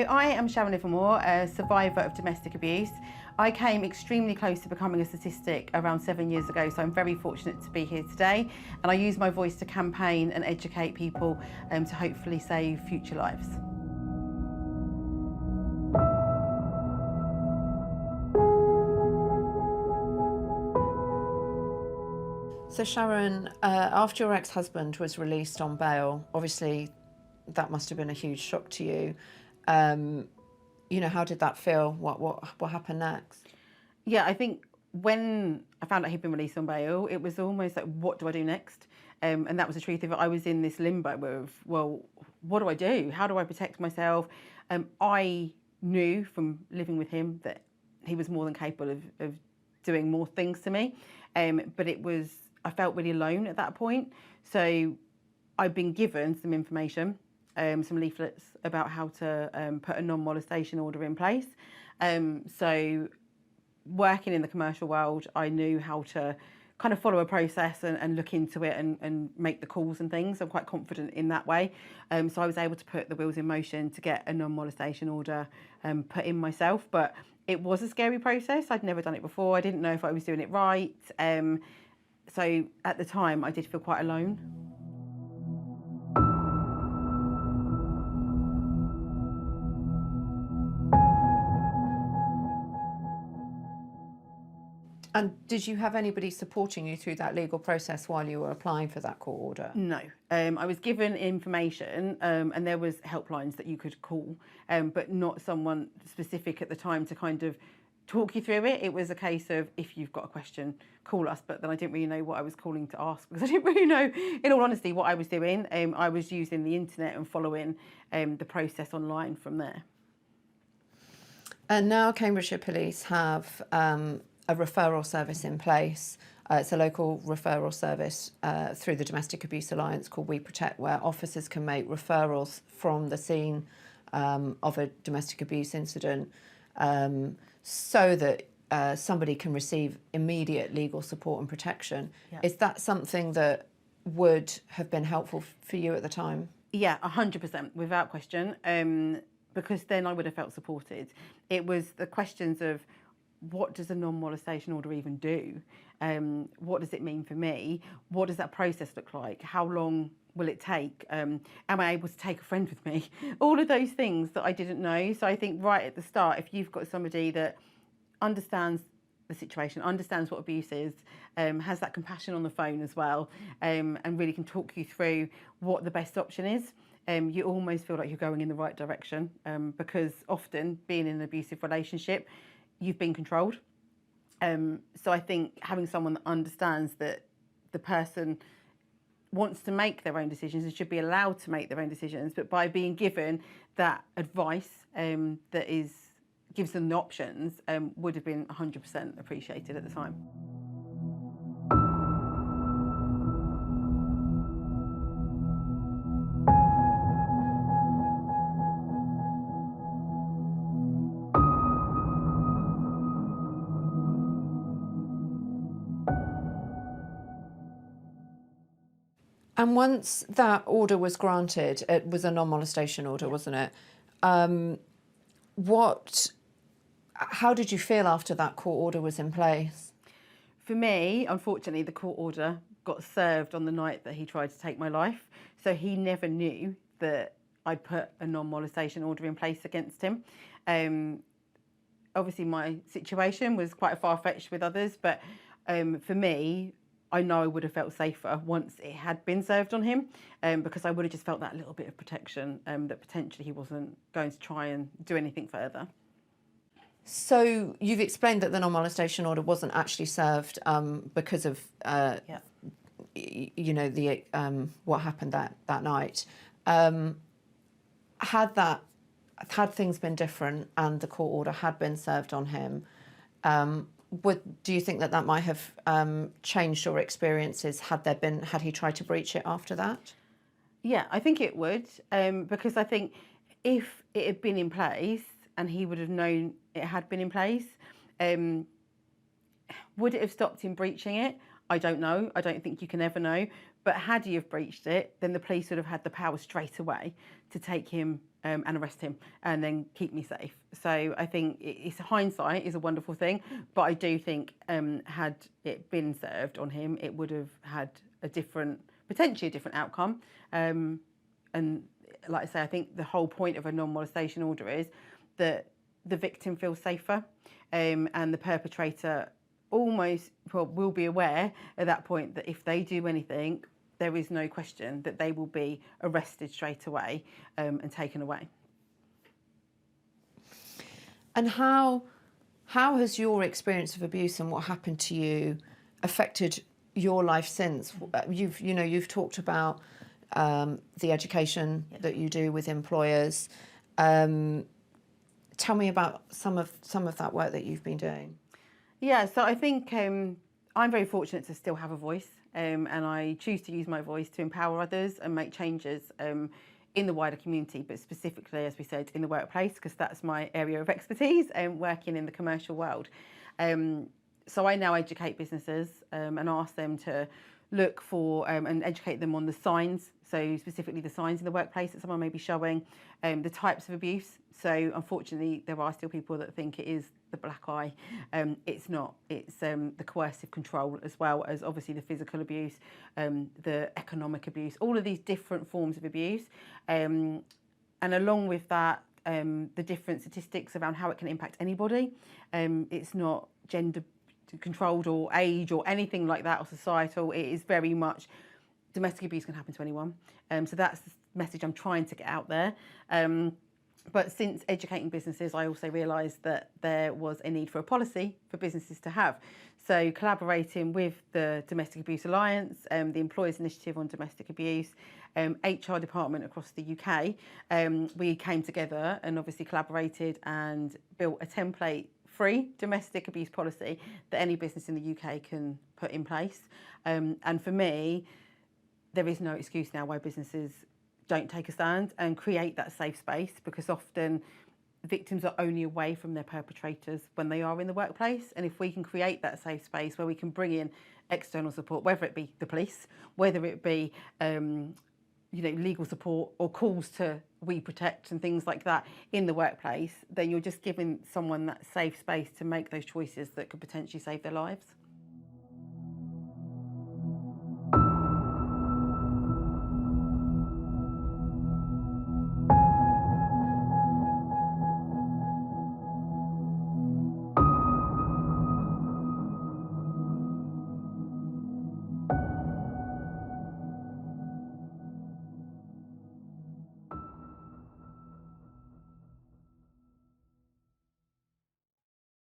I am Sharon Livermore, a survivor of domestic abuse. I came extremely close to becoming a statistic around 7 years ago, so I'm very fortunate to be here today. And I use my voice to campaign and educate people to hopefully save future lives. So Sharon, after your ex-husband was released on bail, obviously that must have been a huge shock to you. You know, how did that feel? What happened next? Yeah, I think when I found out he'd been released on bail, it was almost like, what do I do next? And that was the truth of it. I was in this limbo of, well, what do I do? How do I protect myself? I knew from living with him that he was more than capable of doing more things to me. But I felt really alone at that point. So I'd been given some information, some leaflets about how to put a non-molestation order in place. So working in the commercial world, I knew how to kind of follow a process and look into it and make the calls and things. I'm quite confident in that way. So I was able to put the wheels in motion to get a non-molestation order put in myself. But it was a scary process. I'd never done it before. I didn't know if I was doing it right. So at the time, I did feel quite alone. And did you have anybody supporting you through that legal process while you were applying for that court order? No. I was given information and there was helplines that you could call, but not someone specific at the time to kind of talk you through it. It was a case of, if you've got a question, call us. But then I didn't really know what I was calling to ask, because I didn't really know, in all honesty, what I was doing. I was using the internet and following the process online from there. And now Cambridgeshire Police have a referral service in place. It's a local referral service through the Domestic Abuse Alliance called We Protect, where officers can make referrals from the scene of a domestic abuse incident so that somebody can receive immediate legal support and protection. Yeah. Is that something that would have been helpful for you at the time? Yeah, 100%, without question, because then I would have felt supported. It was the questions of, what does a non-molestation order even do? What does it mean for me? What does that process look like? How long will it take? Am I able to take a friend with me? All of those things that I didn't know. So I think right at the start, if you've got somebody that understands the situation, understands what abuse is, has that compassion on the phone as well, and really can talk you through what the best option is, you almost feel like you're going in the right direction, because often being in an abusive relationship, you've been controlled. So I think having someone that understands that the person wants to make their own decisions and should be allowed to make their own decisions, but by being given that advice that gives them the options, would have been 100% appreciated at the time. And once that order was granted, it was a non-molestation order, wasn't it? How did you feel after that court order was in place? For me, unfortunately, the court order got served on the night that he tried to take my life. So he never knew that I'd put a non-molestation order in place against him. Obviously, my situation was quite far-fetched with others, but for me, I know I would have felt safer once it had been served on him, because I would have just felt that little bit of protection, that potentially he wasn't going to try and do anything further. So you've explained that the non-molestation order wasn't actually served because of, you know, the what happened that night. Had things been different and the court order had been served on him, do you think that might have changed your experiences had he tried to breach it after that? Yeah, I think it would, because I think if it had been in place and he would have known it had been in place, would it have stopped him breaching it? I don't know. I don't think you can ever know. But had he have breached it, then the police would have had the power straight away to take him and arrest him and then keep me safe. So I think it's hindsight is a wonderful thing, but I do think had it been served on him, it would have had potentially a different outcome. And like I say, I think the whole point of a non-molestation order is that the victim feels safer, and the perpetrator will be aware at that point that if they do anything, there is no question that they will be arrested straight away and taken away. And how has your experience of abuse and what happened to you affected your life since? You've talked about the education that you do with employers. Tell me about some of that work that you've been doing. Yeah, so I think I'm very fortunate to still have a voice, and I choose to use my voice to empower others and make changes in the wider community, but specifically, as we said, in the workplace, because that's my area of expertise and working in the commercial world. So I now educate businesses and ask them to look for and educate them on the signs, so specifically the signs in the workplace that someone may be showing, the types of abuse. So unfortunately, there are still people that think it is the black eye. It's not. It's the coercive control, as well as obviously the physical abuse, the economic abuse, all of these different forms of abuse. And along with that, the different statistics around how it can impact anybody. It's not gender controlled or age or anything like that or societal. It is very much domestic abuse can happen to anyone. So that's the message I'm trying to get out there. But since educating businesses, I also realised that there was a need for a policy for businesses to have. So collaborating with the Domestic Abuse Alliance, the Employers Initiative on Domestic Abuse, HR department across the UK, we came together and obviously collaborated and built a template-free domestic abuse policy that any business in the UK can put in place. And for me, there is no excuse now why businesses don't take a stand and create that safe space, because often victims are only away from their perpetrators when they are in the workplace. And if we can create that safe space where we can bring in external support, whether it be the police, whether it be legal support or calls to We Protect and things like that in the workplace, then you're just giving someone that safe space to make those choices that could potentially save their lives.